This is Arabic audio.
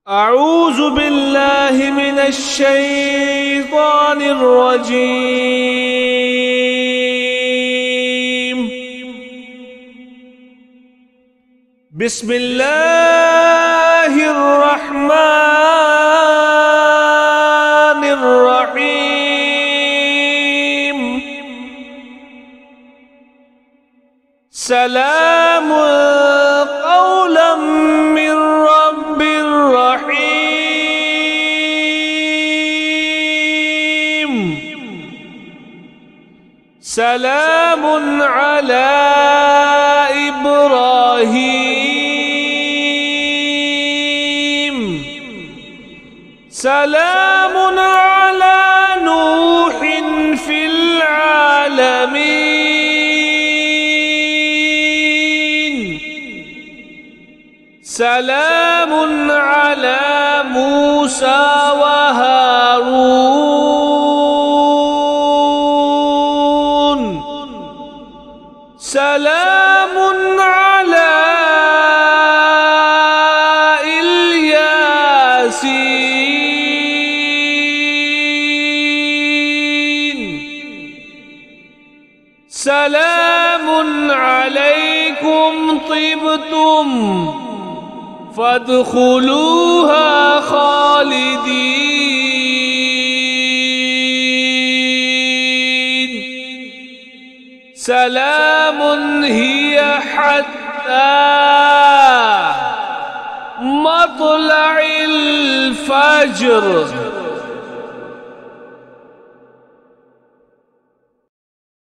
أعوذ بالله من الشيطان الرجيم. بسم الله الرحمن الرحيم. سلام قولا من رب رحيم. سلام على إبراهيم. سلام على نوح في العالمين. سلام على موسى وهارون. سلام على الياسين. سلام عليكم طبتم فادخلوها خالدين. سلام هي حتى مطلع الفجر.